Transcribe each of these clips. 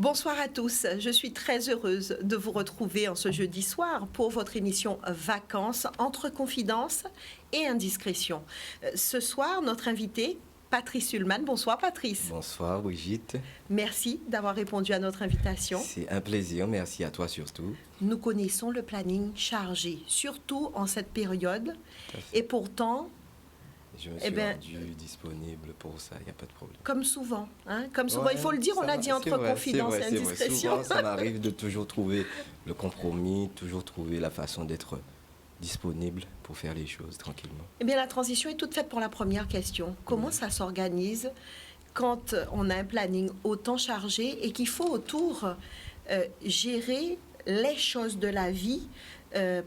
Bonsoir à tous, je suis très heureuse de vous retrouver en ce jeudi soir pour votre émission Vacances entre confidences et indiscrétion. Ce soir, notre invité, Patrice Ullmann. Bonsoir Patrice. Bonsoir Brigitte. Merci d'avoir répondu à notre invitation. C'est un plaisir, merci à toi surtout. Nous connaissons le planning chargé, surtout en cette période. Et pourtant, je me suis rendu disponible pour ça, il n'y a pas de problème. Comme souvent, il faut le dire, on l'a dit entre confidences et indiscrétion. Souvent, ça m'arrive de toujours trouver le compromis, toujours trouver la façon d'être disponible pour faire les choses tranquillement. Eh bien, la transition est toute faite pour la première question. Comment ça s'organise quand on a un planning autant chargé et qu'il faut autour gérer les choses de la vie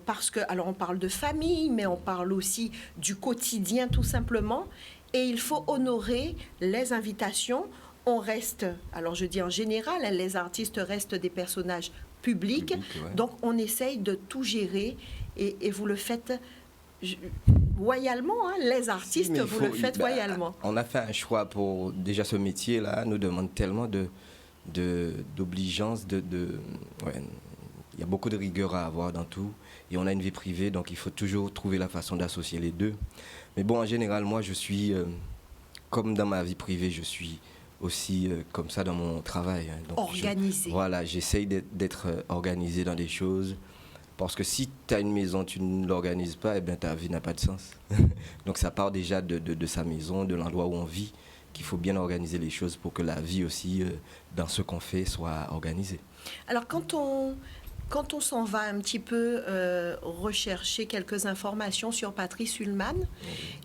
parce que, alors on parle de famille, mais on parle aussi du quotidien tout simplement, et il faut honorer les invitations. On reste, alors je dis en général, les artistes restent des personnages publics, ouais. Donc on essaye de tout gérer, et vous le faites royalement, les artistes, vous le faites royalement. On a fait un choix pour, déjà ce métier-là nous demande tellement d'obligeance, ouais, il y a beaucoup de rigueur à avoir dans tout, et on a une vie privée, donc il faut toujours trouver la façon d'associer les deux. Mais bon, en général, moi, je suis, comme dans ma vie privée, je suis aussi comme ça dans mon travail. Donc organisé. Voilà, j'essaye d'être organisé dans des choses, parce que si tu as une maison, tu ne l'organises pas, eh bien, ta vie n'a pas de sens. Donc ça part déjà de sa maison, de l'endroit où on vit, qu'il faut bien organiser les choses pour que la vie aussi, dans ce qu'on fait, soit organisée. Alors quand on s'en va un petit peu rechercher quelques informations sur Patrice Ullmann,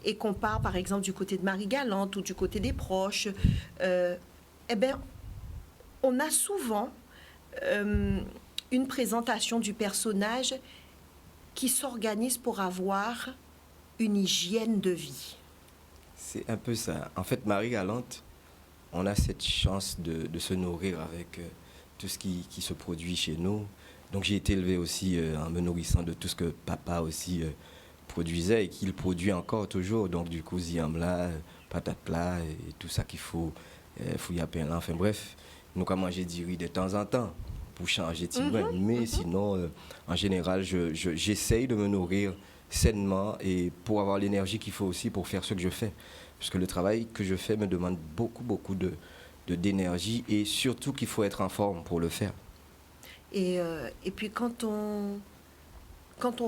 et qu'on part par exemple du côté de Marie-Galante ou du côté des proches, eh bien, on a souvent une présentation du personnage qui s'organise pour avoir une hygiène de vie. C'est un peu ça. En fait, Marie-Galante, on a cette chance de se nourrir avec tout ce qui se produit chez nous. Donc j'ai été élevé aussi en me nourrissant de tout ce que papa aussi produisait et qu'il produit encore toujours. Donc du coup, ziamla, patate plat et tout ça qu'il faut, fouiller à pain là. Enfin bref, nous avons mangé du riz de temps en temps pour changer de grain. Mais sinon, en général, j'essaye de me nourrir sainement et pour avoir l'énergie qu'il faut aussi pour faire ce que je fais. Parce que le travail que je fais me demande beaucoup d'énergie et surtout qu'il faut être en forme pour le faire. Et puis quand on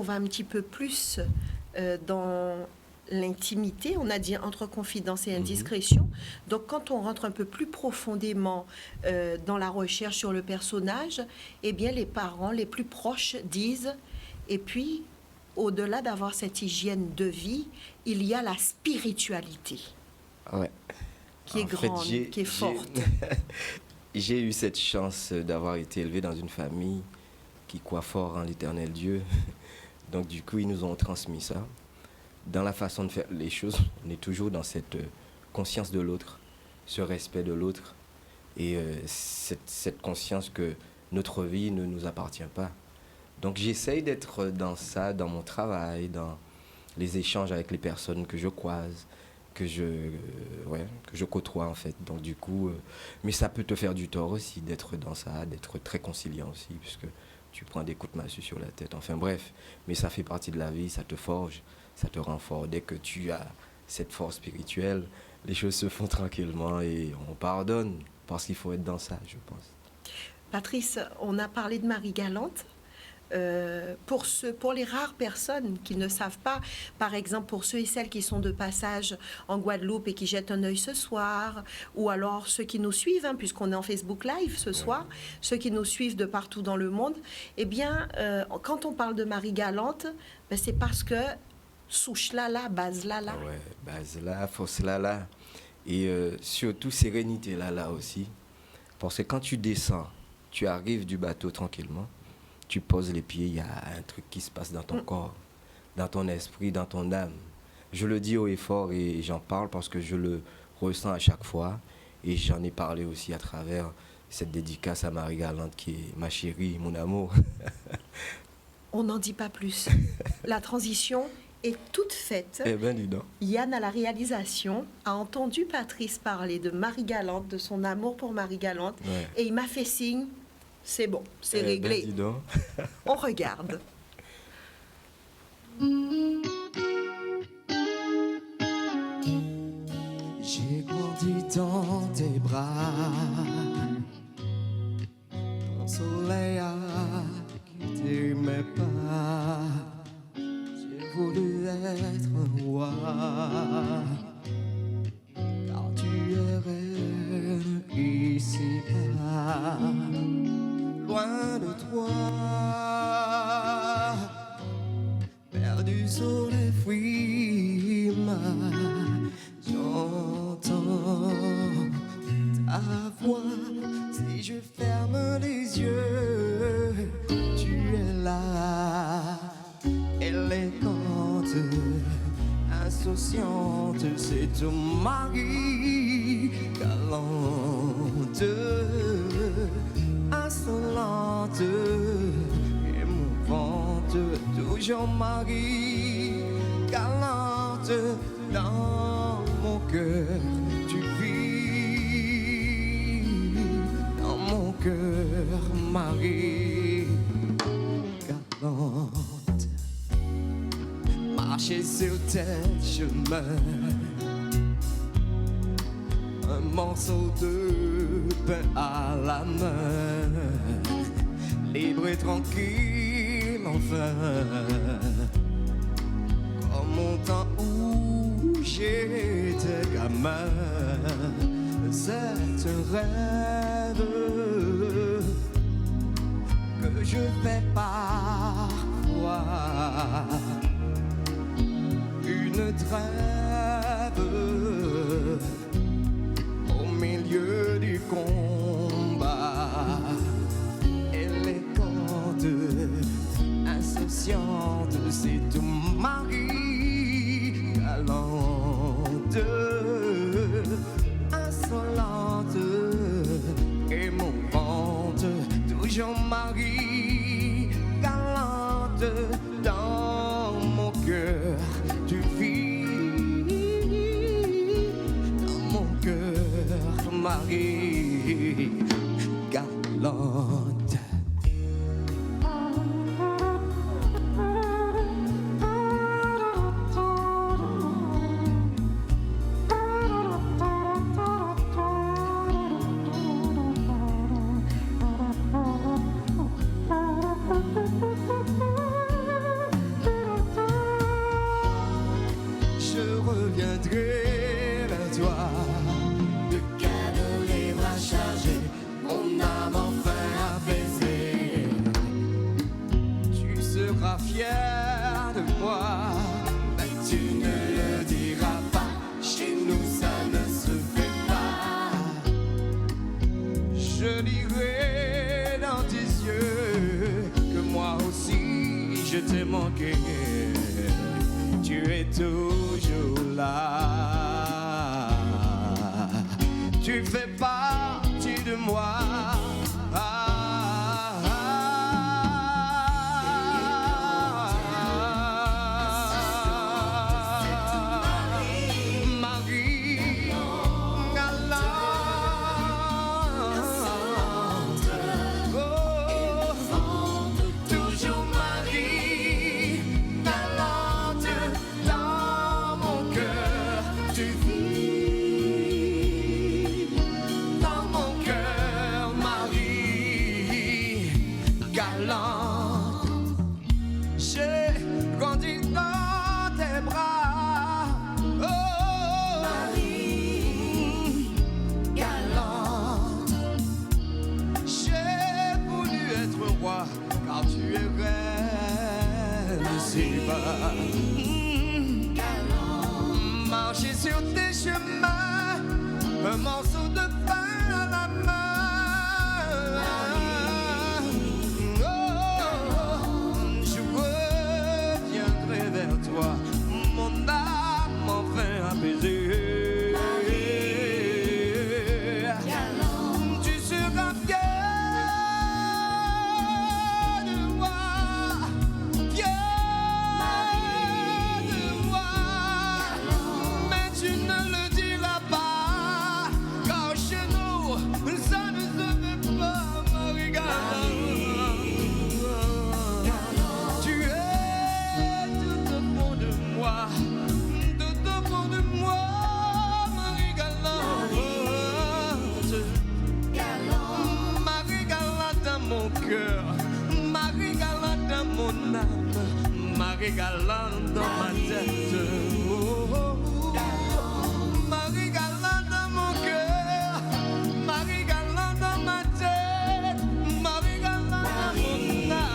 va un petit peu plus dans l'intimité, on a dit entre confidence et indiscrétion, donc quand on rentre un peu plus profondément dans la recherche sur le personnage, eh bien les parents les plus proches disent, et puis au-delà d'avoir cette hygiène de vie, il y a la spiritualité. Ouais. Qui est grande, qui est forte. J'ai eu cette chance d'avoir été élevé dans une famille qui croit fort en l'éternel Dieu. Donc du coup, ils nous ont transmis ça. Dans la façon de faire les choses, on est toujours dans cette conscience de l'autre, ce respect de l'autre et cette conscience que notre vie ne nous appartient pas. Donc j'essaye d'être dans ça, dans mon travail, dans les échanges avec les personnes que je croise, que je côtoie en fait. Donc du coup, mais ça peut te faire du tort aussi d'être dans ça, d'être très conciliant aussi, puisque tu prends des coups de massue sur la tête. Enfin bref, mais ça fait partie de la vie, ça te forge, ça te rend fort. Dès que tu as cette force spirituelle, les choses se font tranquillement et on pardonne parce qu'il faut être dans ça, je pense. Patrice, on a parlé de Marie-Galante. Pour les rares personnes qui ne savent pas, par exemple pour ceux et celles qui sont de passage en Guadeloupe et qui jettent un œil ce soir, ou alors ceux qui nous suivent, puisqu'on est en Facebook Live ce soir, ceux qui nous suivent de partout dans le monde, eh bien, quand on parle de Marie-Galante, c'est parce que souche là, base là. Ouais, base là, force là. Et surtout sérénité là aussi. Parce que quand tu descends, tu arrives du bateau tranquillement, tu poses les pieds, il y a un truc qui se passe dans ton corps, dans ton esprit, dans ton âme. Je le dis haut et fort et j'en parle parce que je le ressens à chaque fois. Et j'en ai parlé aussi à travers cette dédicace à Marie-Galante qui est ma chérie, mon amour. On n'en dit pas plus. La transition est toute faite. Eh ben, dis donc. Yann, à la réalisation, a entendu Patrice parler de Marie Galante, de son amour pour Marie Galante, Ouais. et il m'a fait signe, c'est bon, c'est Eh ben, réglé. dis donc. On regarde. J'ai grandi dans tes bras, ton soleil a quitté mes pas, j'ai voulu être un roi, car tu es reine ici-bas, loin de toi, perdu sur les fruits, j'entends ta voix. Si je ferme les yeux, tu es là, élégante, insouciante, c'est ton mari, galante, insolente, émouvante, toujours mari, galante, dans mon cœur, tu vis, dans mon cœur, Marie, galante, marcher sur tes chemins, un morceau de pain à la main, libre et tranquille enfin, comme au temps où j'étais gamin, c'est un rêve que je fais parfois, une trêve au milieu du combat, élégante, insouciante, c'est ton mari, galante, insolente, émouvante, toujours mari, galante, dans mon cœur, tu vis, dans mon cœur, Marie, galante. Je reviendrai vers toi, de cadeaux les bras chargés, mon âme enfin apaisée. Tu seras fier de moi, mais tu ne le diras pas. Chez nous ça ne se fait pas. Je lirai dans tes yeux que moi aussi je t'ai manqué. Tu es toujours là. Tu fais partie de moi. Marie, galante, toujours Marie, galante, dans mon cœur, tu vis, dans mon cœur, Marie, galante, j'ai grandi dans tes bras, oh, Marie, galante, j'ai voulu être roi, car tu es reine ici-bas. Marcher sur tes chemins, un morceau de pain à la main. Oh, je reviendrai vers toi, mon âme enfin apaisée. Tu seras fier de moi, fier de Marie Galante dans ma tête. Oh, oh, oh. Marie Galante dans mon cœur. Marie Galante dans ma tête. Marie Galante dans mon âme.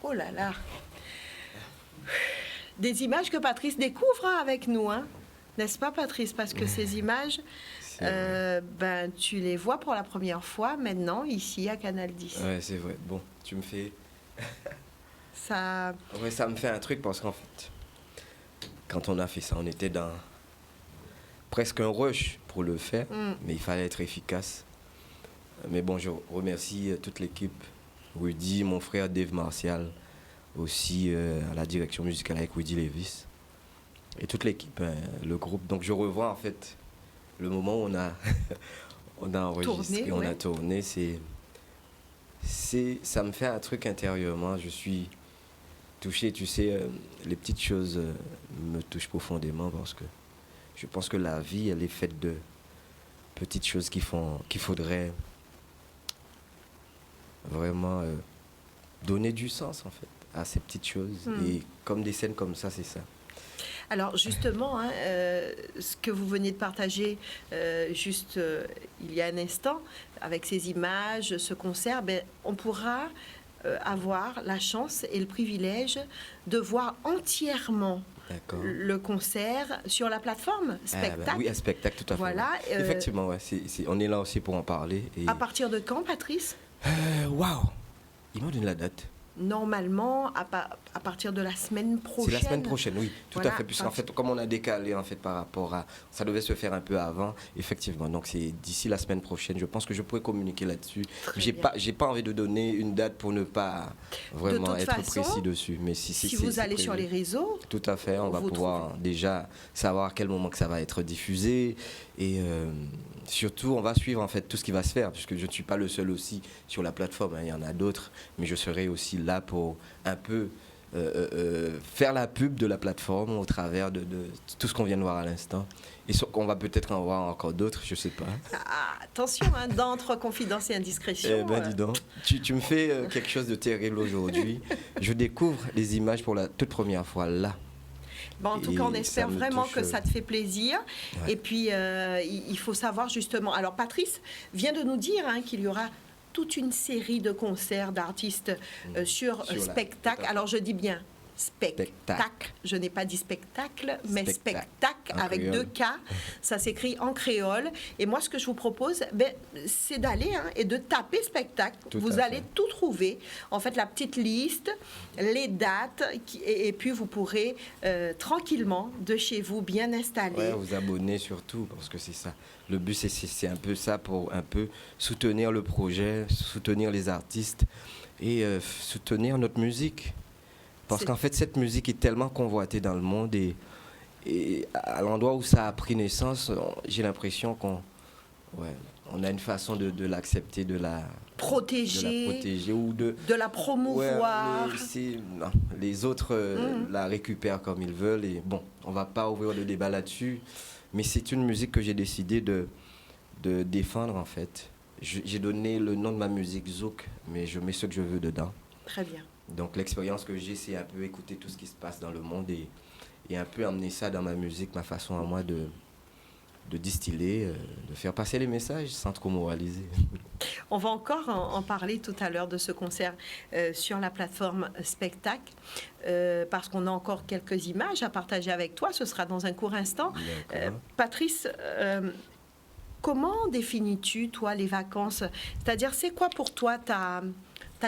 Oh là là. Des images que Patrice découvre avec nous, hein. N'est-ce pas, Patrice? Parce que ces images, ben, tu les vois pour la première fois maintenant, ici, à Canal 10. Ouais, c'est vrai. Bon, tu me fais... Ça... Ouais, ça me fait un truc parce qu'en fait, quand on a fait ça, on était dans presque un rush pour le faire, mais il fallait être efficace. Mais bon, je remercie toute l'équipe, Rudy, mon frère Dave Martial, aussi à la direction musicale avec Rudy Levis, et toute l'équipe, le groupe. Donc je revois en fait le moment où on a, on a enregistré, tourné, on ouais. a tourné. Ça me fait un truc intérieurement. Je suis touché, tu sais, les petites choses me touchent profondément parce que je pense que la vie, elle est faite de petites choses qu'il faudrait vraiment donner du sens en fait à ces petites choses. Et comme des scènes comme ça, c'est ça. Alors justement, hein, ce que vous venez de partager il y a un instant, avec ces images, ce concert, ben, on pourra avoir la chance et le privilège de voir entièrement le concert sur la plateforme Spectacle. Ben, oui, un spectacle, tout à fait. Voilà. Ouais. Effectivement, ouais, on est là aussi pour en parler. Et... À partir de quand, Patrice? Waouh! Ils m'ont donné la date. Normalement, à partir de la semaine prochaine. C'est la semaine prochaine, oui, tout voilà, à fait. Puisqu'en fait, comme on a décalé en fait par rapport à, ça devait se faire un peu avant, effectivement. Donc c'est d'ici la semaine prochaine. Je pense que je pourrais communiquer là-dessus. J'ai pas envie de donner une date pour ne pas vraiment être précis dessus. Mais si vous allez sur les réseaux, tout à fait, on va pouvoir déjà savoir à quel moment que ça va être diffusé et surtout, on va suivre en fait tout ce qui va se faire, puisque je ne suis pas le seul aussi sur la plateforme, hein, il y en a d'autres, mais je serai aussi là pour un peu faire la pub de la plateforme au travers de tout ce qu'on vient de voir à l'instant. Et on va peut-être en voir encore d'autres, je ne sais pas. Ah, attention, hein, d'entre confidence et indiscrétion. Eh ben dis donc, tu me fais quelque chose de terrible aujourd'hui. Je découvre les images pour la toute première fois là. Bon, en tout cas, on espère vraiment que ça te fait plaisir. Ouais. Et puis, il faut savoir justement... Alors, Patrice vient de nous dire hein, qu'il y aura toute une série de concerts d'artistes sur spectacle. Alors, je dis bien spectacle. Je n'ai pas dit spectacle, mais spectacle avec créole. 2 K. Ça s'écrit en créole. Et moi, ce que je vous propose, ben, c'est d'aller et de taper spectacle. Vous allez tout trouver. En fait, la petite liste, les dates, et puis vous pourrez tranquillement, de chez vous, bien installé. Ouais, vous abonner surtout, parce que c'est ça. Le but, c'est un peu ça, pour un peu soutenir le projet, soutenir les artistes et soutenir notre musique. Parce qu'en fait, cette musique est tellement convoitée dans le monde et à l'endroit où ça a pris naissance, j'ai l'impression on a une façon de l'accepter, de la Protéger, protéger ou de la promouvoir. Ouais, non, les autres la récupèrent comme ils veulent et bon, on va pas ouvrir le débat là-dessus, mais c'est une musique que j'ai décidé de défendre en fait. J'ai donné le nom de ma musique Zouk, mais je mets ce que je veux dedans. Très bien. Donc l'expérience que j'ai, c'est un peu écouter tout ce qui se passe dans le monde et un peu amener ça dans ma musique, ma façon à moi de distiller, de faire passer les messages sans trop moraliser. On va encore en parler tout à l'heure de ce concert sur la plateforme Spectacle, parce qu'on a encore quelques images à partager avec toi. Ce sera dans un court instant. Patrice, comment définis-tu, toi, les vacances? C'est-à-dire, c'est quoi pour toi ta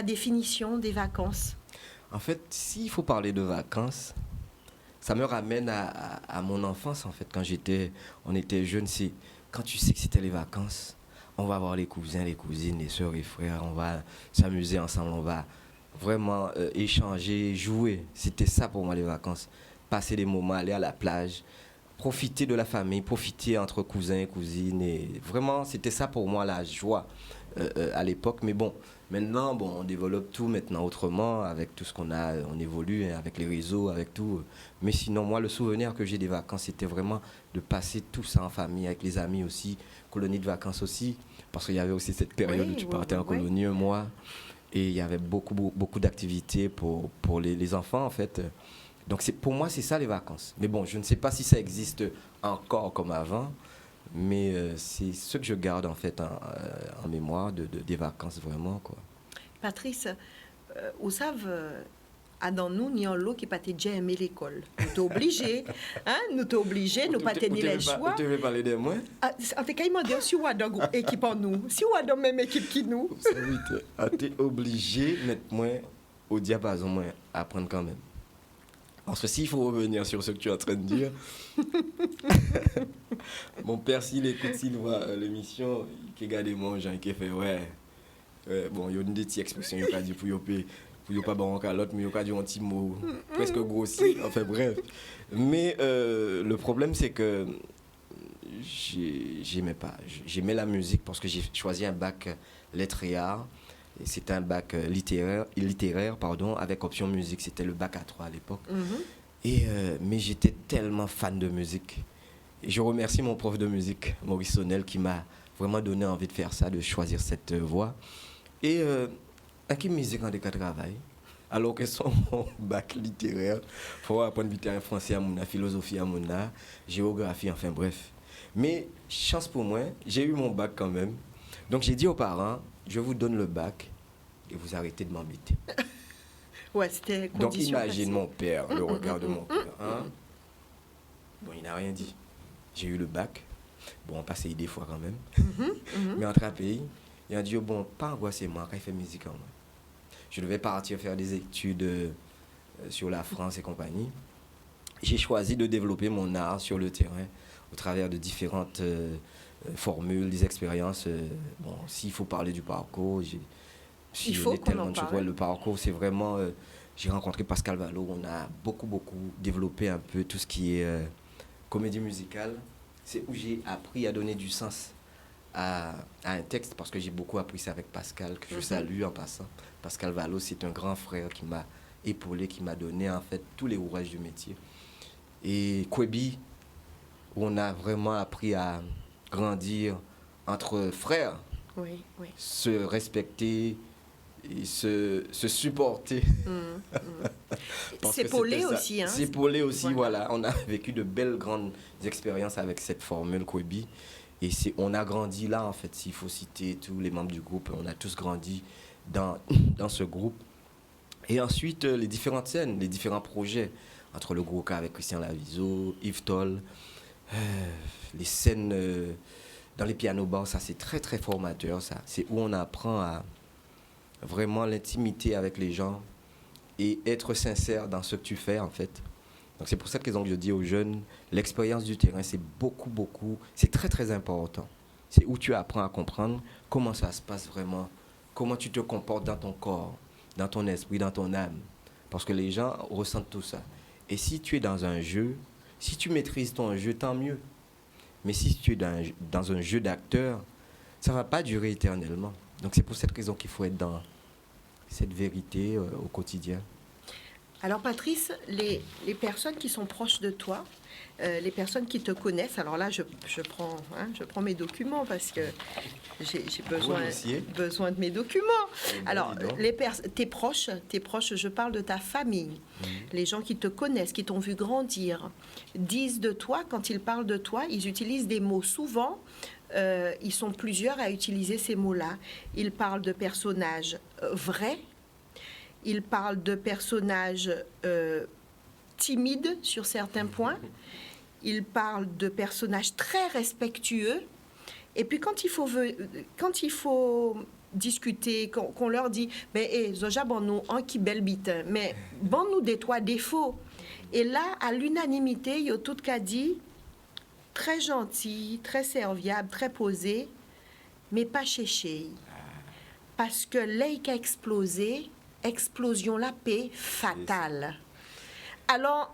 définition des vacances? En fait, s'il faut parler de vacances, ça me ramène à mon enfance, en fait, quand on était jeunes. C'est quand tu sais que c'était les vacances, on va voir les cousins, les cousines, les soeurs et frères, on va s'amuser ensemble, on va vraiment échanger, jouer. C'était ça pour moi, les vacances. Passer des moments, aller à la plage, profiter de la famille, profiter entre cousins et cousines. Et vraiment, c'était ça pour moi, la joie à l'époque. Mais bon, maintenant, on développe tout maintenant autrement, avec tout ce qu'on a, on évolue, hein, avec les réseaux, avec tout. Mais sinon, moi, le souvenir que j'ai des vacances, c'était vraiment de passer tout ça en famille, avec les amis aussi, colonie de vacances aussi, parce qu'il y avait aussi cette période où tu partais en colonie un mois, et il y avait beaucoup d'activités pour les enfants, en fait. Donc, pour moi, c'est ça les vacances. Mais bon, je ne sais pas si ça existe encore comme avant, mais c'est ce que je garde en fait en mémoire des vacances vraiment quoi. Patrice, vous savez, dans nous, il y a l'eau qui pas déjà aimé l'école. Nous t'es obligé, hein? Nous t'es obligé, nous pas tenir les choix. Tu veux parler de moi? En fait, quand il m'a dit si vous avez une équipe en nous, si vous avez la même équipe qui nous. Tu es obligé de mettre moi au diapason, moi, apprendre quand même. Parce que s'il faut revenir sur ce que tu es en train de dire, mon père, s'il écoute, s'il voit l'émission, il regarde mon gens, il fait bon, il y a une petite expression, il a dit pour ne pas bon qu'à l'autre, mais il a dit un petit mot presque grossi, enfin bref. Mais le problème, c'est que j'aimais la musique parce que j'ai choisi un bac lettres et arts. C'était un bac littéraire, avec option musique. C'était le bac A3 à l'époque. Mais j'étais tellement fan de musique. Et je remercie mon prof de musique, Maurice Sonnel, qui m'a vraiment donné envie de faire ça, de choisir cette voie. Et à qui musique en décat travail? Alors que son bac littéraire, il faut apprendre littéraire français à mon philosophie à mon géographie, enfin bref. Mais chance pour moi, j'ai eu mon bac quand même. Donc j'ai dit aux parents, je vous donne le bac et vous arrêtez de m'embêter. Ouais, c'était condition. Donc imagine mon père, le regard de mon père. Hein? Bon, il n'a rien dit. J'ai eu le bac. Bon, on passait des fois quand même. Mais entre un pays, il a dit, bon, pas angoissé moi, quand il fait musique en moi. Je devais partir faire des études sur la France et compagnie. J'ai choisi de développer mon art sur le terrain au travers de différentes formules, des expériences. Bon, s'il faut parler du parcours, il faut qu'on en parle. Le parcours, c'est vraiment... j'ai rencontré Pascal Vallot, on a beaucoup développé un peu tout ce qui est comédie musicale. C'est où j'ai appris à donner du sens à un texte, parce que j'ai beaucoup appris ça avec Pascal, que je salue en passant. Pascal Vallot, c'est un grand frère qui m'a épaulé, qui m'a donné en fait tous les ouvrages du métier. Et Kwebi, où on a vraiment appris à grandir entre frères, se respecter et se supporter. S'épauler aussi. Hein? S'épauler aussi, voilà. On a vécu de belles grandes expériences avec cette formule Kwebi. Et on a grandi là, en fait, s'il faut citer tous les membres du groupe, on a tous grandi dans ce groupe. Et ensuite, les différentes scènes, les différents projets, entre le gros cas avec Christian Lavizo, Yves Toll, les scènes dans les pianos-bars, ça c'est très très formateur, ça. C'est où on apprend à vraiment l'intimité avec les gens et être sincère dans ce que tu fais, en fait. Donc c'est pour ça que je dis aux jeunes, l'expérience du terrain, c'est beaucoup, c'est très très important. C'est où tu apprends à comprendre comment ça se passe vraiment, comment tu te comportes dans ton corps, dans ton esprit, dans ton âme. Parce que les gens ressentent tout ça. Et si tu es dans un jeu, si tu maîtrises ton jeu, tant mieux. Mais si tu es dans un jeu d'acteur, ça ne va pas durer éternellement. Donc c'est pour cette raison qu'il faut être dans cette vérité au quotidien. Alors Patrice, les personnes qui sont proches de toi, les personnes qui te connaissent, alors là je prends mes documents parce que j'ai besoin de mes documents. Alors tes proches, je parle de ta famille, les gens qui te connaissent, qui t'ont vu grandir, disent de toi, quand ils parlent de toi, ils utilisent des mots souvent. Ils sont plusieurs à utiliser ces mots-là. Ils parlent de personnages vrais. Ils parlent de personnages timides sur certains points. Ils parlent de personnages très respectueux. Et puis quand il faut discuter, qu'on leur dit « Mais Zoja, bon nous, un qui belle bite, mais bon nous des toi défauts. » Et là, à l'unanimité, il y a tout cas dit très gentil, très serviable, très posé, mais pas chéché. Parce que l'aïe a explosé, explosion la paix fatale. Alors...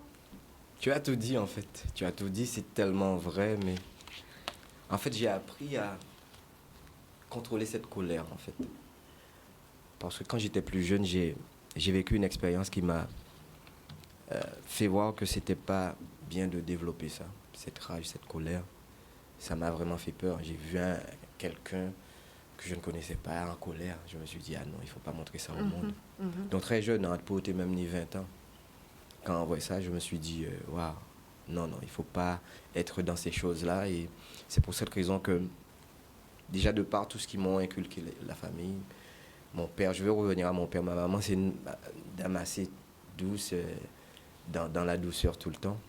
Tu as tout dit en fait. Tu as tout dit, c'est tellement vrai, mais... En fait, j'ai appris à contrôler cette colère en fait. Parce que quand j'étais plus jeune, j'ai vécu une expérience qui m'a fait voir que c'était pas bien de développer ça. Cette rage, cette colère. Ça m'a vraiment fait peur. J'ai vu quelqu'un que je ne connaissais pas en colère. Je me suis dit, ah non, il ne faut pas montrer ça au monde. Donc très jeune, pour même ni 20 ans, quand on voit ça, je me suis dit, waouh, non, il ne faut pas être dans ces choses-là. Et c'est pour cette raison que, déjà de par tout ce qui m'ont inculqué la famille, mon père, je vais revenir à mon père, ma maman, c'est une dame assez douce, dans la douceur tout le temps.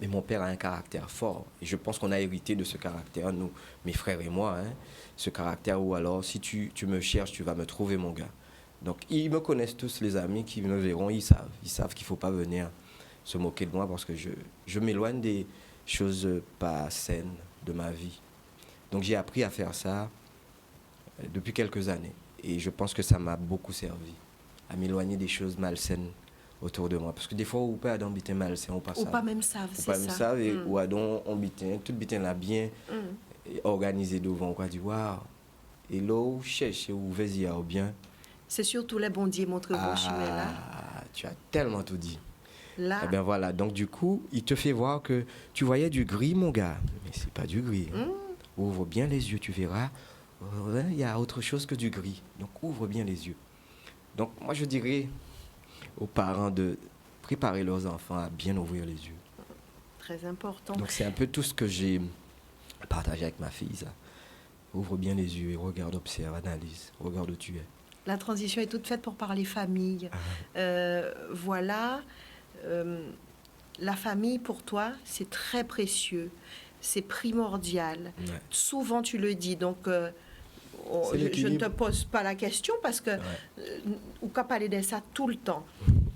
Mais mon père a un caractère fort. Et je pense qu'on a hérité de ce caractère, nous, mes frères et moi. Ce caractère où alors, si tu me cherches, tu vas me trouver, mon gars. Donc, ils me connaissent tous, les amis qui me verront, ils savent qu'il ne faut pas venir se moquer de moi parce que je m'éloigne des choses pas saines de ma vie. Donc, j'ai appris à faire ça depuis quelques années. Et je pense que ça m'a beaucoup servi à m'éloigner des choses malsaines autour de moi. Parce que des fois, on peut avoir des malsains, on passe ça. Ou pas même savent, c'est ça. Ou pas même savent, ou on bitin, tout bitin là bien organisé devant, on dit, waouh, et là, où cherche, où vas-y, ou bien. C'est surtout les bons dieux montrent vos chemins là. Tu as tellement tout dit. Là. Eh bien voilà, donc du coup, il te fait voir que tu voyais du gris, mon gars. Mais c'est pas du gris. Ouvre bien les yeux, tu verras. Il y a autre chose que du gris. Donc ouvre bien les yeux. Donc moi je dirais aux parents de préparer leurs enfants à bien ouvrir les yeux. Très important. Donc c'est un peu tout ce que j'ai partagé avec ma fille, ça. Ouvre bien les yeux et regarde, observe, analyse, regarde où tu es. La transition est toute faite pour parler famille. Voilà, la famille pour toi, c'est très précieux, c'est primordial. Ouais. Souvent tu le dis, donc je ne te pose pas la question parce que on peut parler de ça tout le temps.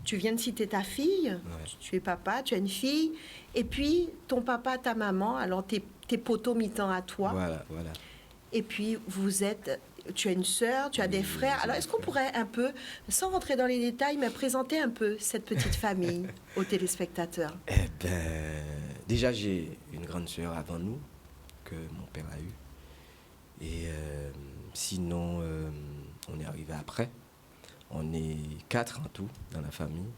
Tu viens de citer ta fille, tu es papa, tu as une fille, et puis ton papa, ta maman, alors tes potos mi-temps à toi. Voilà. Et puis tu as une sœur, tu as des frères. Alors est-ce qu'on pourrait un peu, sans rentrer dans les détails, mais présenter un peu cette petite famille aux téléspectateurs? Eh bien, déjà j'ai une grande sœur avant nous, que mon père a eue. Et sinon, on est arrivé après. On est 4 en tout dans la famille.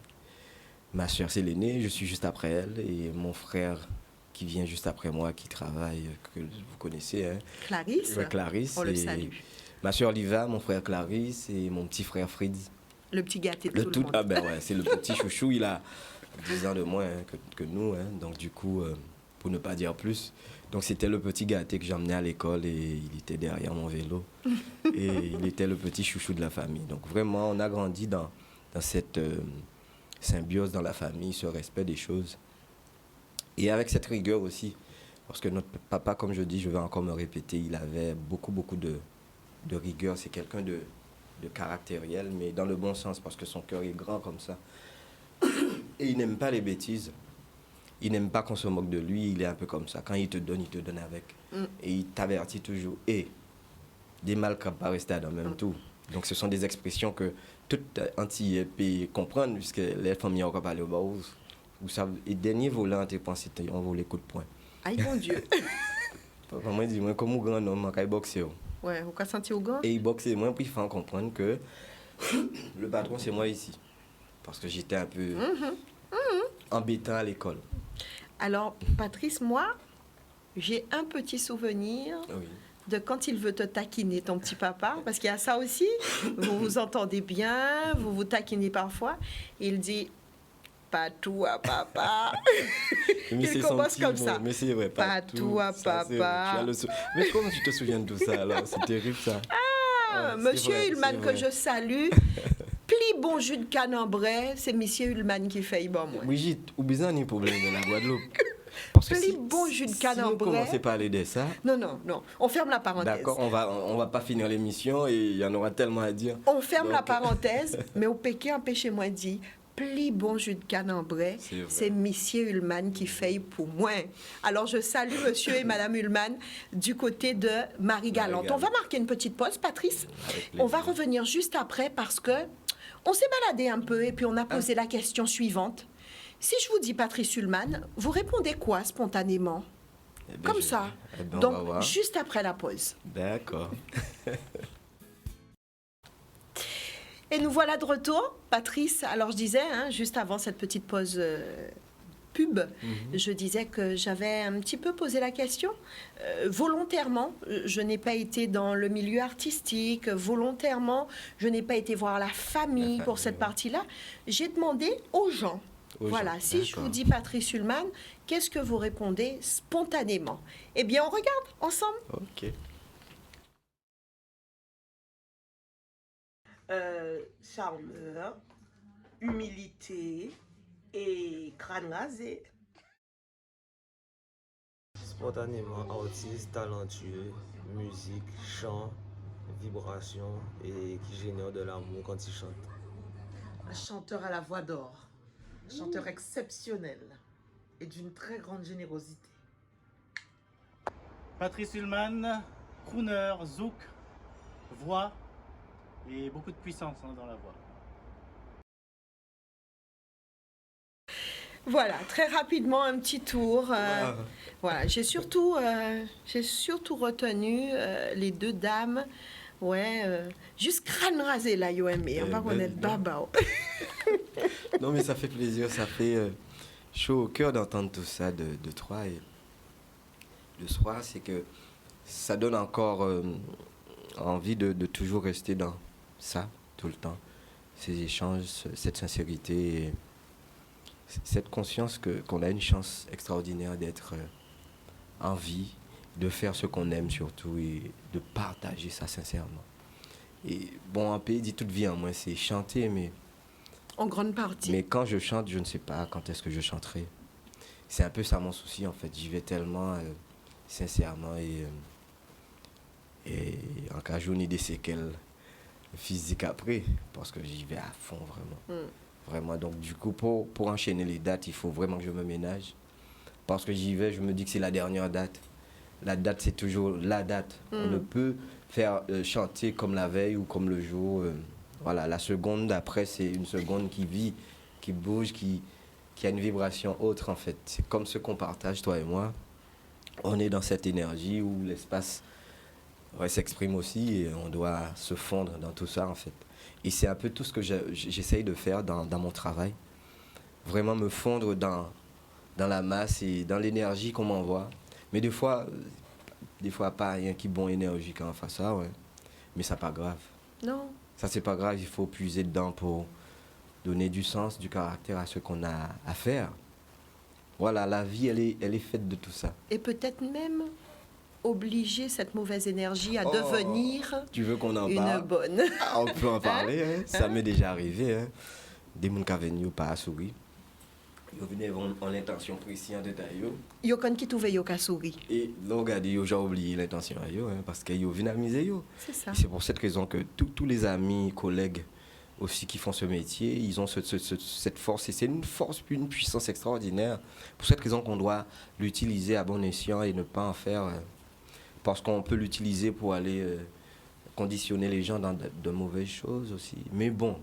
Ma sœur, c'est l'aînée, je suis juste après elle. Et mon frère qui vient juste après moi, qui travaille, que vous connaissez. Clarisse. Clarisse. On le salue. Ma sœur Liva, mon frère Clarisse et mon petit frère Fritz. Le petit gâté de tout le monde. Ah ben ouais, c'est le petit chouchou. Il a 10 ans de moins que nous. Donc du coup, pour ne pas dire plus. Donc c'était le petit gâté que j'emmenais à l'école et il était derrière mon vélo. Et il était le petit chouchou de la famille. Donc vraiment, on a grandi dans cette symbiose dans la famille, ce respect des choses. Et avec cette rigueur aussi. Parce que notre papa, comme je dis, je vais encore me répéter, il avait beaucoup de rigueur. C'est quelqu'un de caractériel, mais dans le bon sens, parce que son cœur est grand comme ça. Et il n'aime pas les bêtises. Il n'aime pas qu'on se moque de lui, il est un peu comme ça. Quand il te donne avec. Et il t'avertit toujours. Et des mal ne pas rester dans le même tout. Donc ce sont des expressions que tout Antillais peut comprendre, puisque les familles ont parlé au bas. Et dernier volant, tu penses on vaut les coups de poing. Aïe mon Dieu. Papa, moi, dis-moi, comme un grand homme, on boxer. Ouais, on a senti au gant. Et il boxait moins pour faire comprendre que le patron, c'est moi ici. Parce que j'étais un peu embêtant à l'école. Alors, Patrice, moi, j'ai un petit souvenir Oui. de quand il veut te taquiner, ton petit papa, parce qu'il y a ça aussi. Vous vous entendez bien, vous vous taquinez parfois. Il dit, pas tout à papa. Mais Il c'est son commence petit comme mot. ça. Mais c'est vrai, Pas tout à Ça, c'est vrai. papa. Tu as mais comment tu te souviens de tout ça alors? C'est terrible ça. Ah, Ouais, Monsieur c'est Hulman, que vrai. je salue. Pli bon jus de canembray, c'est Monsieur Hulman qui fait bon moi. Brigitte, ou bien on a un problème dans la Guadeloupe. Parce que Pli si, bon jus de si on canembray. commence à parler de ça, Non, non, non. On ferme la parenthèse. d'accord, on va pas finir l'émission et il y en aura tellement à dire. On ferme la Donc, parenthèse, mais au Pékin, empêchez-moi dit. Pli bon jus de canembray, C'est vrai. c'est Monsieur Hulman qui fait pour moi. Alors je salue Monsieur et Madame Hulman du côté de Marie-Galante. On va marquer une petite pause, Patrice. Avec On va plaisir. revenir juste après parce que on s'est baladé un peu et puis on a posé la question suivante. Si je vous dis Patrice Hulman, vous répondez quoi spontanément? Eh ben, Comme ça. eh ben, on va Donc voir. juste après la pause. D'accord. Et nous voilà de retour, Patrice. Alors je disais, hein, juste avant cette petite pause pub, je disais que j'avais un petit peu posé la question. Volontairement, je n'ai pas été dans le milieu artistique. Volontairement, je n'ai pas été voir la famille pour cette partie-là. J'ai demandé aux gens. Aux Voilà, gens, si je d'accord. vous dis Patrice Hulman, qu'est-ce que vous répondez spontanément? Eh bien, on regarde ensemble. Ok. Charmeur, humilité et crâne rasé. Spontanément artiste, talentueux, musique, chant, vibration et qui génère de l'amour quand il chante. Un chanteur à la voix d'or, un chanteur exceptionnel et d'une très grande générosité. Patrice Hulman, crooner, zouk, voix et beaucoup de puissance dans la voix. Voilà, très rapidement, un petit tour. Wow. Voilà, j'ai surtout retenu les deux dames. Ouais, juste crâne rasé là, yo aimé. On va ben, connaître non. Baba. Non, mais ça fait plaisir, ça fait chaud au cœur d'entendre tout ça de toi. Et le soir, c'est que ça donne encore envie de toujours rester dans ça, tout le temps. Ces échanges, cette sincérité, et cette conscience qu'on a une chance extraordinaire d'être en vie, de faire ce qu'on aime surtout et de partager ça sincèrement. Et bon, un pays dit toute vie en moi, c'est chanter, En grande partie. mais quand je chante, je ne sais pas quand est-ce que je chanterai. C'est un peu ça mon souci en fait. J'y vais tellement sincèrement et en cas j'en ai des séquelles physiques après parce que j'y vais à fond vraiment. Vraiment. Donc du coup pour enchaîner les dates, il faut vraiment que je me ménage parce que j'y vais, je me dis que c'est la dernière date. La date c'est toujours la date. On ne peut faire chanter comme la veille ou comme le jour. Voilà, la seconde d'après, c'est une seconde qui vit, qui bouge, qui a une vibration autre en fait. C'est comme ce qu'on partage, toi et moi. On est dans cette énergie où l'espace s'exprime aussi et on doit se fondre dans tout ça en fait. Et c'est un peu tout ce que j'essaye de faire dans mon travail. Vraiment me fondre dans la masse et dans l'énergie qu'on m'envoie. Mais des fois pas rien qui bon énergie quand on fait ça, ouais. Mais ça pas grave. Non. Ça, c'est pas grave, il faut puiser dedans pour donner du sens, du caractère à ce qu'on a à faire. Voilà, la vie, elle est faite de tout ça. Et peut-être même obliger cette mauvaise énergie à Oh, devenir Tu veux qu'on en une parle? bonne. Ah, on peut en parler, hein. Ça m'est déjà arrivé. Hein. Des gens qui sont venus pas à sourire. Ils venaient en l'intention précise en détail. Yo kon ki touve yo ka souri. Et là, regardez, j'ai oublié l'intention hein, parce qu'ils viennent amuser. C'est ça. Et c'est pour cette raison que tous les amis, collègues aussi qui font ce métier, ils ont cette force. Et c'est une force, une puissance extraordinaire. Pour cette raison qu'on doit l'utiliser à bon escient et ne pas en faire... parce qu'on peut l'utiliser pour aller conditionner les gens dans de mauvaises choses aussi. Mais bon,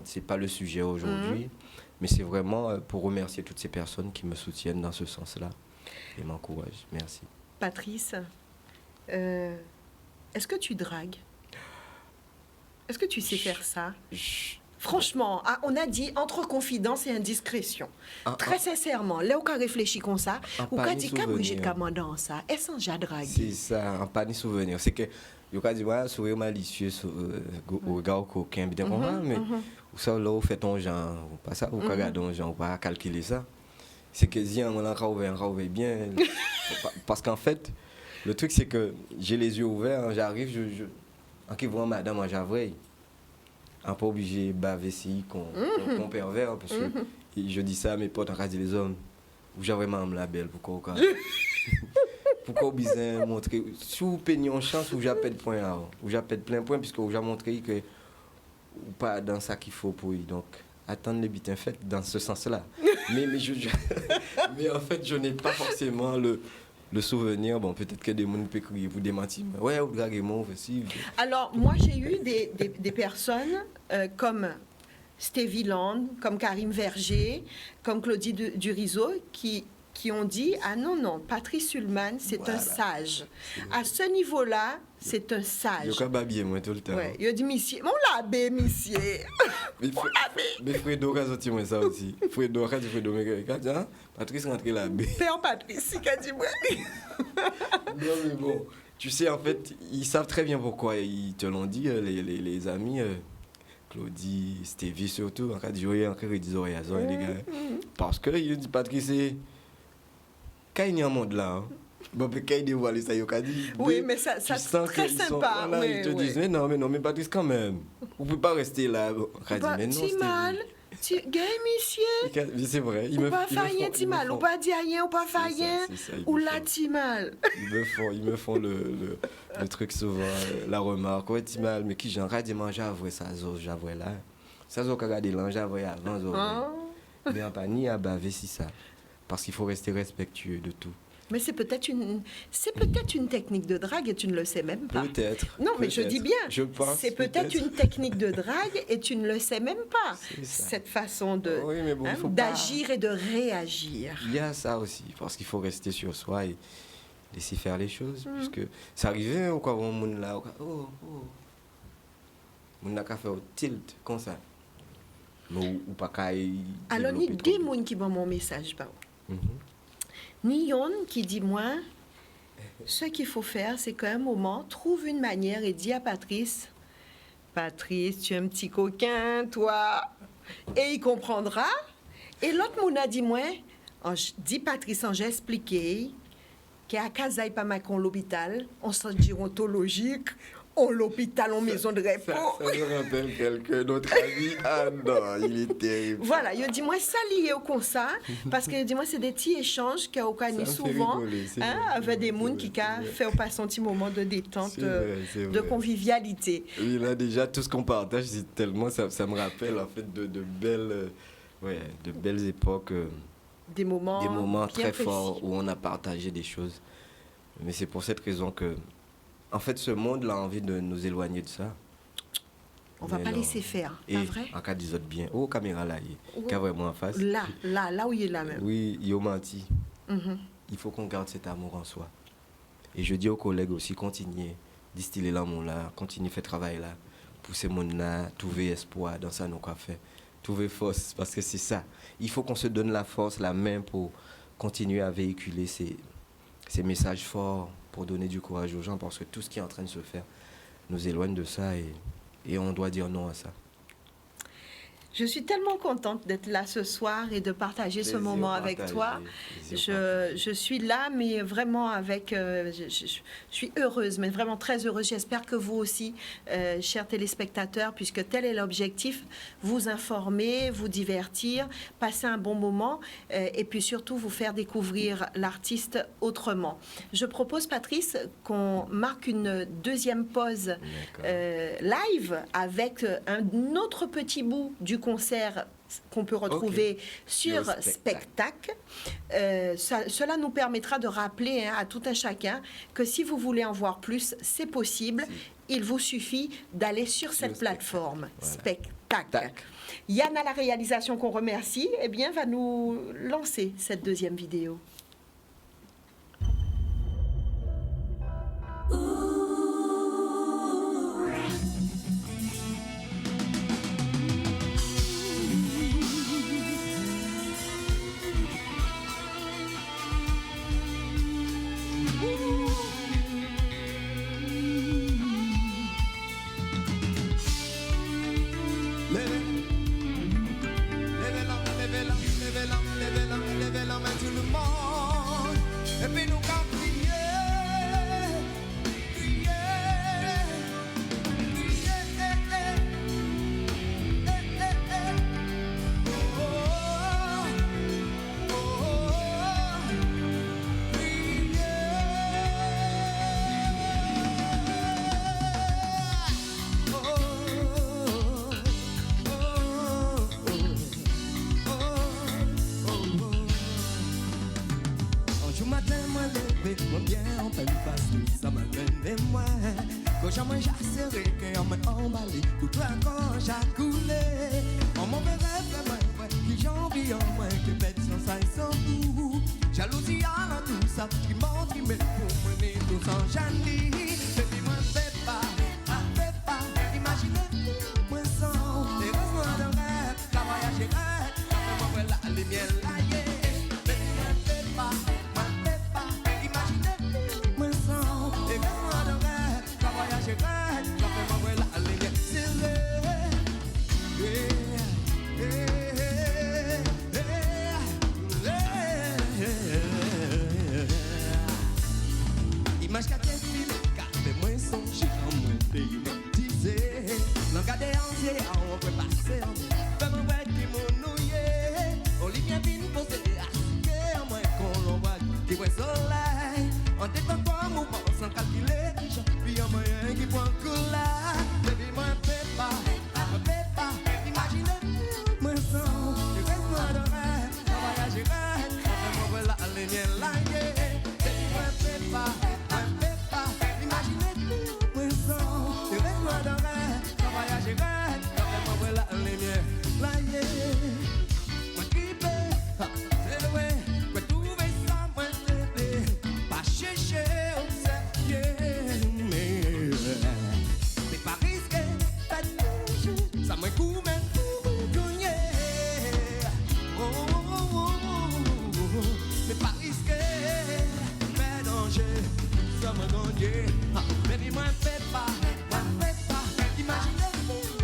c'est pas le sujet aujourd'hui. Mais c'est vraiment pour remercier toutes ces personnes qui me soutiennent dans ce sens-là et m'encouragent. Merci. Patrice, est-ce que tu dragues? Est-ce que tu sais faire ça? Je- Franchement, on a dit entre confidence et indiscrétion. Très sincèrement, là où on réfléchit comme ça, ou pas quand ni dit qu'à Brigitte souvenir. Commandant ça, est-ce que j'ai dragué? C'est ça, un pas ni souvenir. C'est que, il y a dit, ouais, sourire malicieux, au regard coquin, bien mais ou ça, là, vous faites ton genre, ou pas ça, vous regardez ton genre, ou pas calculer ça. C'est que, on a ouvert bien. Parce qu'en fait, le truc, c'est que j'ai les yeux ouverts, hein, j'arrive, en qui voit madame, moi, j'avouerai. Un peu obligé de baver si qu'on pervers, parce que je dis ça à mes potes, en cas de les hommes, vous avez vraiment la belle, pourquoi pourquoi vous besoin montrer, si vous peignez en chance, vous j'appelle point là, vous j'appelle plein point, puisque vous avez montré que ou pas dans ça qu'il faut pour lui, donc attendre les bitins faits dans ce sens-là. mais mais en fait, je n'ai pas forcément le souvenir, bon, peut-être que des gens peuvent crier, vous démentir, mais ouais, vous draguez mon aussi. Alors, moi, j'ai eu des personnes comme Stevie Land, comme Karim Verger, comme Claudie Durizo, qui ont dit « Ah non, Patrice Sulman, c'est un sage. À ce niveau-là, c'est un sage. » Je ne bien moi tout le temps. Ouais, il a dit « Monsieur, mon l'abbé, monsieur. » Mais Fredo a sorti moi ça aussi. Fredo a dit Fredo, mais hein? Patrice rentre l'abbé. Père Patrice, il a dit « Ouais. » Non mais bon, tu sais en fait, ils savent très bien pourquoi ils te l'ont dit, les amis, Claudie, Stevie surtout, en cas de jouer, en cas de dire les gars. Parce que il dit Patrice, quand il y a un monde là, hein, bon, quand il dévoile ça, il a dit. Oui, mais ça c'est très sympa. Voilà, ils te disent, mais non, mais Patrice quand même, vous ne pouvez pas rester là. On dit, mais non, Stevie. Mal. Gay, monsieur. C'est vrai. Ou pas faire rien, ti mal. Ou pas dire rien, ou pas faire rien. Ou là, ti mal. Ils me font le truc souvent, la remarque. Ouais, ti mal, mais qui j'en rade manger à vrai, ça, j'avoue là. Ça, j'ai regardé là, j'avoue avant, mais en pas ni à baver si ça. Parce qu'il faut rester respectueux de tout. Mais c'est peut-être une technique de drague et tu ne le sais même pas. Peut-être. Non, mais je dis bien. Je pense. C'est peut-être une technique de drague et tu ne le sais même pas. Cette façon de d'agir et de réagir. Il y a ça aussi, parce qu'il faut rester sur soi et laisser faire les choses. Puisque ça arrivait, ou quoi, on monde là, on n'a qu'à faire tilt comme ça. Ou pas qu'à. Alors, il y a des gens qui m'ont mon message. Nyon qui dit, moi, ce qu'il faut faire, c'est qu'à un moment, trouve une manière et dis à Patrice, tu es un petit coquin, toi. Et il comprendra. Et l'autre moun a dit, moi, dit Patrice, j'ai expliqué qu'à Kazaï, pas mal l'hôpital, on s'en gérontologique, on l'hôpital, en maison de repos. Ça me rappelle quelqu'un, notre ami. Ah non, il est terrible. Voilà, il dit moi ça lié au comme ça, parce que dit moi c'est des petits échanges qu'il y a souvent avec des gens qui fait passer un petit moment de détente, de convivialité. Oui, là déjà tout ce qu'on partage, c'est tellement ça me rappelle en fait de belles époques, des moments très forts où on a partagé des choses. Mais c'est pour cette raison que en fait, ce monde-là a envie de nous éloigner de ça. On ne va pas laisser faire, et pas vrai? En cas d'isode bien, caméra là, qui a vraiment en face. Là où il est là même. Oui, il a menti. Il faut qu'on garde cet amour en soi. Et je dis aux collègues aussi, continuez, distiller l'amour là, continuez faire travail là, pour ces mondes-là, trouver espoir dans ça, nous qu'a fait. Trouver force, parce que c'est ça. Il faut qu'on se donne la force, la main pour continuer à véhiculer ces messages forts, pour donner du courage aux gens, parce que tout ce qui est en train de se faire nous éloigne de ça et on doit dire non à ça. Je suis tellement contente d'être là ce soir et de partager ce moment avec toi. Je suis là, mais vraiment avec... je suis heureuse, mais vraiment très heureuse. J'espère que vous aussi, chers téléspectateurs, puisque tel est l'objectif, vous informer, vous divertir, passer un bon moment et puis surtout vous faire découvrir l'artiste autrement. Je propose, Patrice, qu'on marque une deuxième pause live avec un autre petit bout du concert qu'on peut retrouver sur Spectacle. Cela nous permettra de rappeler à tout un chacun que si vous voulez en voir plus, c'est possible. Il vous suffit d'aller sur cette plateforme, Spectacle. Yann à la réalisation qu'on remercie, va nous lancer cette deuxième vidéo. Ooh. matin, moi levé, moi bien en peine face, ça m'a mené moi. Quand j'ai mangé serré, qu'on m'a emballé, tout le corps j'ai coulé. On m'en verrait vraiment, qui j'en vis en moi, qui pète sans ça et sans goût. Jalousie à tout ça, qui montre, qui met pour mener tout sans janie. Baby, moi fais pas, imaginez, moi sans, les ressoins de rêve, la voyage est rêve, moi voilà les miens là, yeah. Baby, moi fais pas, imaginez, moi sans, les ressoins de rêve, la voyage est rêve, moi voilà les miens, c'est vrai, image qu'a fait fil, qu'a fait moins songer en moins hypnotisé. L'engardé entier, on peut passer en moins. Fais-moi voir qui m'ennuyait. Olivia vient poser à ce en moins qu'on l'envoie qui voit soleil. En détend pas mouvement sans calculer. Puis en moyen qui prend coup là. Baby, moi, fais pas. Imaginez, moi, sans. Je reste moi de rêve. On voyager rêve. Fais-moi voir la ligne là, yeah. Baby, moi, fais pas. Baby, moi, fais pas, imaginez,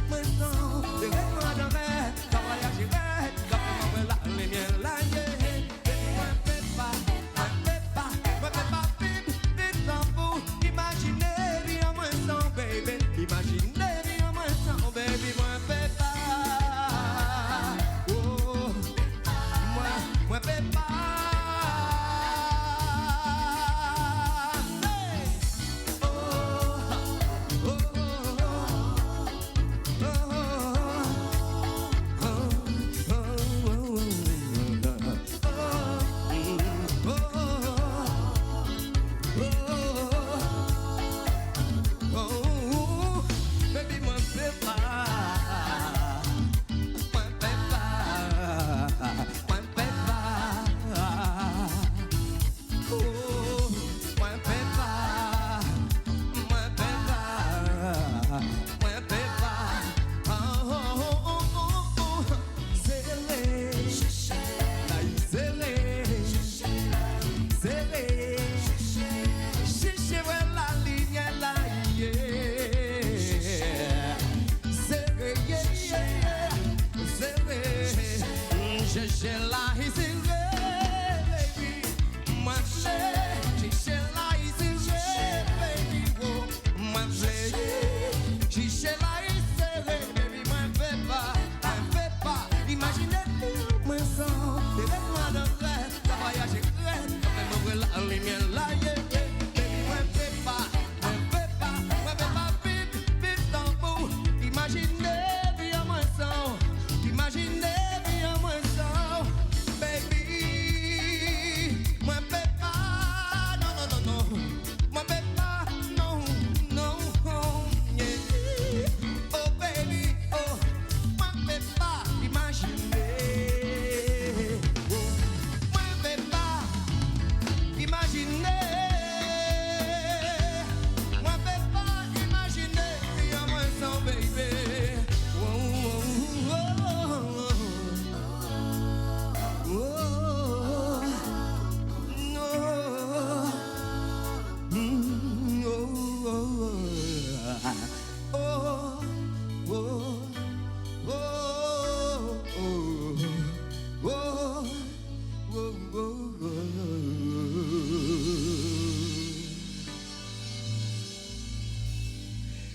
moi, non, les rêves de rêve, la voyage est rêve, la femme là, les miens là, yeah. Baby, moi, fais pas, vite dans vous, imaginez, bien moins sans, baby, imaginez, bien moins sans, baby, moi, fais pas, oh, moi, fais pas.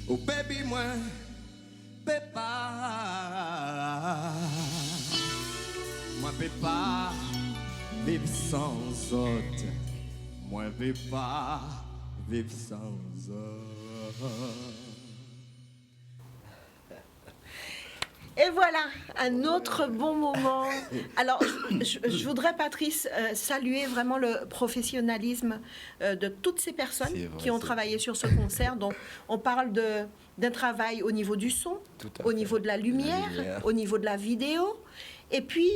Oh baby, moi, pépa, moi pépa, vivre sans autre, moi pépa, vivre sans autre. Et voilà, un autre bon moment. Alors, je voudrais, Patrice, saluer vraiment le professionnalisme de toutes ces personnes C'est vrai, qui ont c'est travaillé sur ce concert. Donc, on parle d'un travail au niveau du son, Tout à au fait. niveau de la lumière, au niveau de la vidéo, et puis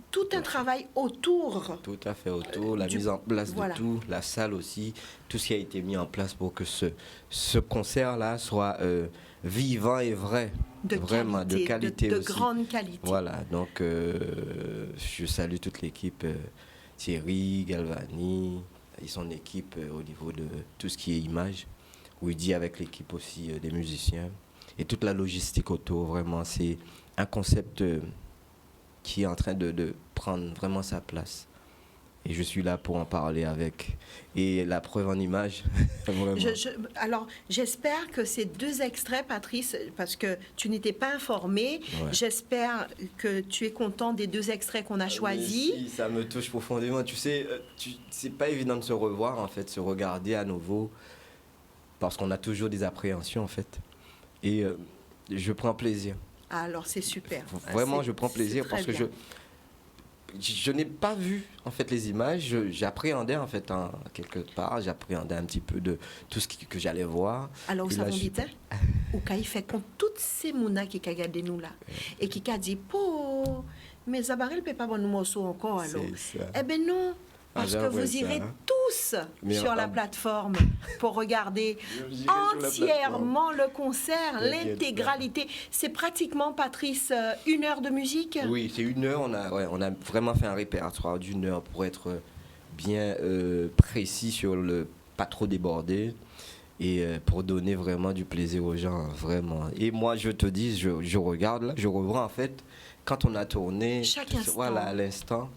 tout un travail autour. Tout à fait autour, la mise en place de tout, la salle aussi, tout ce qui a été mis en place pour que ce concert-là soit vivant et vrai. Vraiment, de qualité de aussi. grande qualité. Voilà, donc je salue toute l'équipe, Thierry, Galvani et son équipe au niveau de tout ce qui est image. Woody avec l'équipe aussi des musiciens et toute la logistique autour. Vraiment, c'est un concept qui est en train de prendre vraiment sa place. Et je suis là pour en parler avec. Et la preuve en image, vraiment. Alors, j'espère que ces 2 extraits, Patrice, parce que tu n'étais pas informé, j'espère que tu es content des 2 extraits qu'on a choisis. Si, ça me touche profondément. Tu sais, c'est pas évident de se revoir, en fait, se regarder à nouveau, parce qu'on a toujours des appréhensions, en fait. Et je prends plaisir. Alors, c'est super. Vraiment, je prends plaisir parce que je n'ai pas vu en fait les images. J'appréhendais en fait quelque part. J'appréhendais un petit peu de tout ce que j'allais voir. Alors, ça vous dit, ou quand il fait comme toutes ces mounas qui ont regardé nous là et qui ont dit, po, mais Zabarel ne peut pas voir nous morceaux encore alors. Eh bien non. Parce que vous irez tous sur la plateforme pour regarder entièrement le concert, l'intégralité. C'est pratiquement, Patrice, 1 heure de musique? Oui, c'est 1 heure. On a vraiment fait un répertoire d'1 heure pour être bien précis sur le pas trop débordé et pour donner vraiment du plaisir aux gens, vraiment. Et moi, je te dis, je regarde là, je revois en fait quand on a tourné. Chaque instant. Voilà, à l'instant.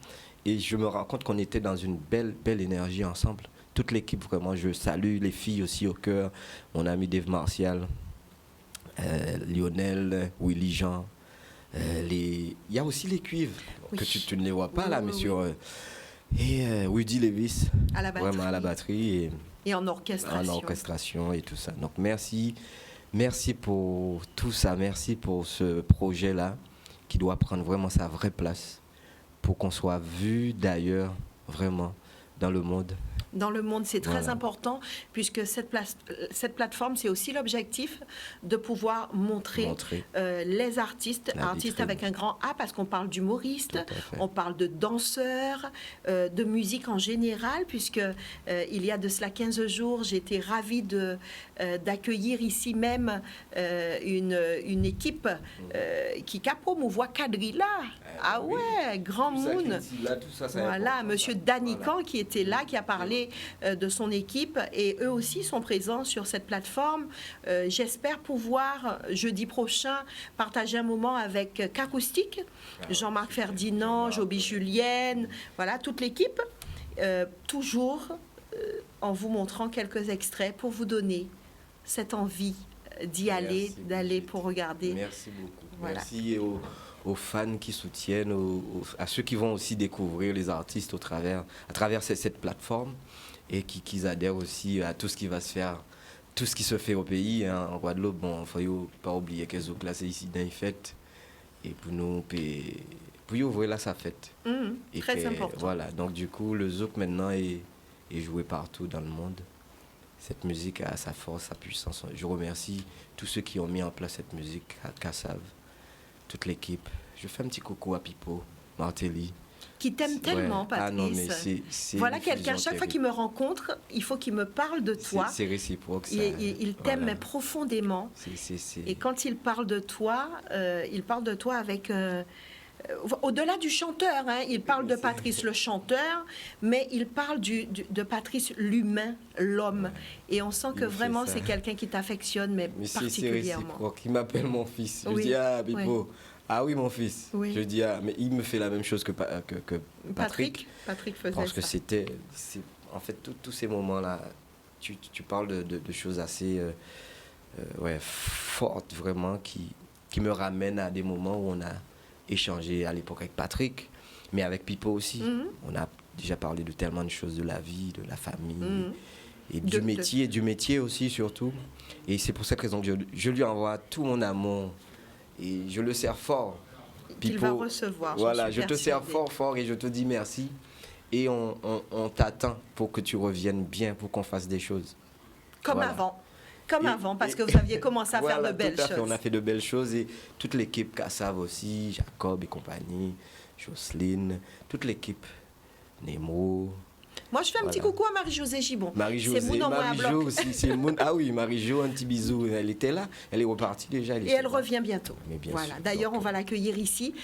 Et je me rends compte qu'on était dans une belle énergie ensemble. Toute l'équipe, vraiment, je salue les filles aussi au cœur. Mon ami Dave Martial, Lionel, Willy Jean. Il y a aussi les cuivres, que tu ne les vois pas là, mais sur... et Woody Levis, à la batterie. Vraiment à la batterie. Et en orchestration. En orchestration et tout ça. Donc merci pour tout ça. Merci pour ce projet-là qui doit prendre vraiment sa vraie place. Pour qu'on soit vu d'ailleurs, vraiment, dans le monde. Dans le monde, c'est très important, puisque cette plateforme, c'est aussi l'objectif de pouvoir montrer les artistes avec un grand A, parce qu'on parle d'humoristes, on parle de danseurs, de musique en général, puisque il y a de cela 15 jours, j'ai été ravie d'accueillir ici même une équipe qui promouvoit Quadrilla. Ah ouais, Grand Moon. Voilà, monsieur Danican qui était là, qui a parlé de son équipe, et eux aussi sont présents sur cette plateforme. J'espère pouvoir, jeudi prochain, partager un moment avec Cacoustique, Jean-Marc Ferdinand, Joby Julienne, voilà, toute l'équipe, toujours en vous montrant quelques extraits pour vous donner cette envie d'y aller, d'aller pour regarder. Merci beaucoup. Voilà. Merci aux fans qui soutiennent, à ceux qui vont aussi découvrir les artistes à travers cette plateforme, et qui adhèrent aussi à tout ce qui va se faire, tout ce qui se fait au pays. Hein, en Guadeloupe, bon, il ne faut pas oublier que Zouk là, c'est ici d'un fête. Et pour nous, pour y ouvrir là, ça fête. Très important. Voilà, donc du coup, le Zouk maintenant est joué partout dans le monde. Cette musique a sa force, sa puissance. Je remercie tous ceux qui ont mis en place cette musique, à Kassav, toute l'équipe. Je fais un petit coucou à Pipo, Martelly. Qui t'aime tellement, Patrice. Ah non, mais c'est voilà quelqu'un, chaque fois qu'il me rencontre, il faut qu'il me parle de toi. C'est réciproque. Ça, il t'aime voilà. Profondément. C'est. Et quand il parle de toi avec... au-delà du chanteur, hein, il parle de Patrice le chanteur, mais il parle de Patrice l'humain, l'homme. Et on sent que vraiment c'est quelqu'un qui t'affectionne, mais particulièrement. C'est réciproque. Il m'appelle mon fils. Je Oui. dis, ah, Bipo. Oui. Ah oui, mon fils. Oui. Je dis, ah, mais il me fait la même chose que Patrick. Patrick faisait parce que ça. En fait, tous ces moments-là, tu parles de choses assez fortes, vraiment, qui me ramènent à des moments où on a échangé à l'époque avec Patrick, mais avec Pipo aussi. On a déjà parlé de tellement de choses, de la vie, de la famille, et du métier aussi, surtout. Et c'est pour cette raison que je lui envoie tout mon amour Et je le sers fort. Qu'il va recevoir. Voilà, je te sers fort et je te dis merci. Et on t'attend pour que tu reviennes bien, pour qu'on fasse des choses. Comme avant. Comme avant, parce que vous aviez commencé à faire de belles choses. On a fait de belles choses et toute l'équipe Kassav aussi, Jacob et compagnie, Jocelyne, toute l'équipe, Nemo. Moi, je fais un petit coucou à Marie-Josée Gibon. Marie-Josée, Marie-Jo aussi, c'est Moon. Ah oui, Marie-Jo, un petit bisou. Elle était là, elle est repartie déjà. Et elle revient bientôt. Voilà. D'ailleurs, on va l'accueillir ici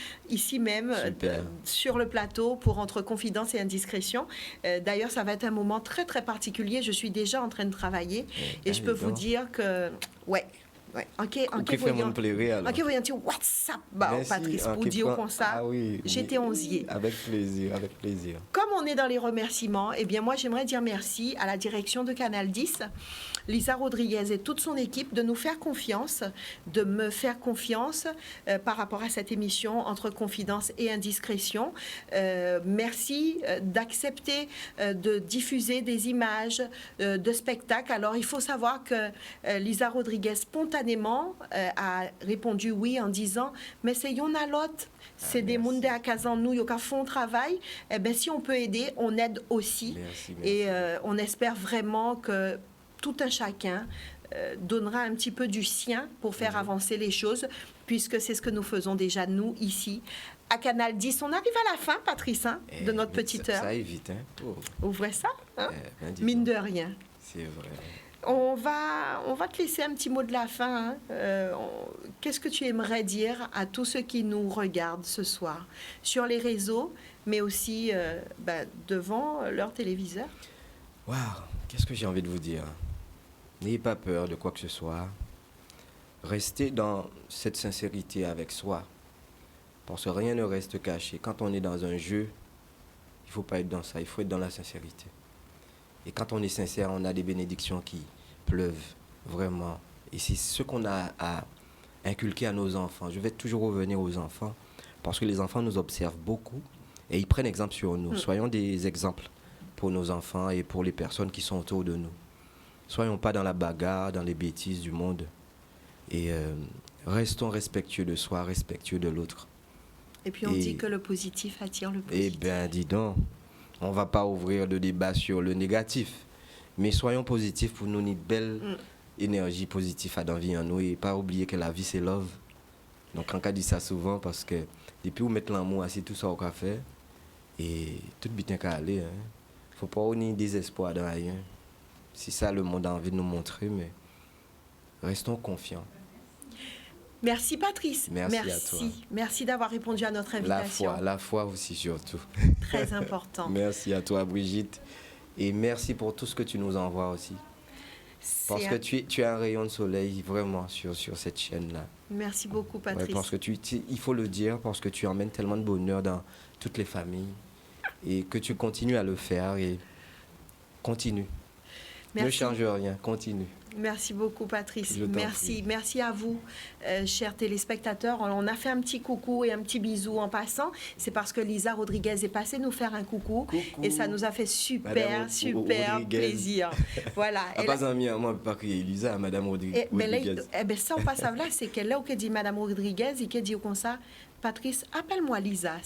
même, sur le plateau, pour Entre Confidence et Indiscrétion. D'ailleurs, ça va être un moment très, très particulier. Je suis déjà en train de travailler. Et je peux vous dire que, ouais. Ok, voyons dire WhatsApp, Patrice, pour dire comme ça, j'étais onzier. Avec plaisir. Comme on est dans les remerciements, eh bien moi j'aimerais dire merci à la direction de Canal 10, Lisa Rodriguez et toute son équipe de nous faire confiance, de me faire confiance par rapport à cette émission Entre Confidence et Indiscrétion. Merci d'accepter de diffuser des images de spectacles. Alors il faut savoir que Lisa Rodriguez spontanément a répondu oui en disant mais c'est yon a l'autre, c'est des monde à Kazan nous qui font travail. Eh ben si on peut aider, on aide aussi. Merci. Et on espère vraiment que tout un chacun donnera un petit peu du sien pour faire avancer les choses, puisque c'est ce que nous faisons déjà nous ici à Canal 10. On arrive à la fin, Patrice, de notre petite heure. Ça est vite, hein. Ouvrez ça, mine de rien. C'est vrai. On va te laisser un petit mot de la fin. Qu'est-ce que tu aimerais dire à tous ceux qui nous regardent ce soir, sur les réseaux, mais aussi devant leur téléviseur? Waouh, qu'est-ce que j'ai envie de vous dire? N'ayez pas peur de quoi que ce soit. Restez dans cette sincérité avec soi. Parce que rien ne reste caché. Quand on est dans un jeu, il ne faut pas être dans ça, il faut être dans la sincérité. Et quand on est sincère, on a des bénédictions qui pleuvent, vraiment. Et c'est ce qu'on a à inculquer à nos enfants. Je vais toujours revenir aux enfants, parce que les enfants nous observent beaucoup et ils prennent exemple sur nous. Soyons des exemples pour nos enfants et pour les personnes qui sont autour de nous. Soyons pas dans la bagarre, dans les bêtises du monde. Et restons respectueux de soi, respectueux de l'autre. Et puis on dit que le positif attire le positif. Eh bien, dis donc. On ne va pas ouvrir de débat sur le négatif, mais soyons positifs pour nous, une belle énergie positive à d'envie en nous et pas oublier que la vie c'est love. Donc on dit ça souvent parce que depuis vous mettez l'amour, c'est tout ça au café et tout bien qu'à aller. Faut pas avoir ni désespoir dans rien. C'est ça le monde a envie de nous montrer, mais restons confiants. Merci Patrice. Merci à toi. Merci d'avoir répondu à notre invitation. La foi aussi surtout. Très important. Merci à toi Brigitte. Et merci pour tout ce que tu nous envoies aussi. Parce que tu es un rayon de soleil vraiment sur cette chaîne-là. Merci beaucoup Patrice. Ouais, parce que il faut le dire, parce que tu emmènes tellement de bonheur dans toutes les familles. Et que tu continues à le faire et continue. Merci. Ne change rien, continue. Merci beaucoup Patrice. Merci à vous, chers téléspectateurs. On a fait un petit coucou et un petit bisou en passant. C'est parce que Lisa Rodriguez est passée nous faire un coucou. Et ça nous a fait super plaisir. Voilà. Pas un mien, moi, pas crier Lisa, Madame Rodriguez. Mais là, ça, on passe à là, c'est qu'elle là où dit Madame Rodriguez, et qu'elle dit comme ça, Patrice, appelle-moi Lisa.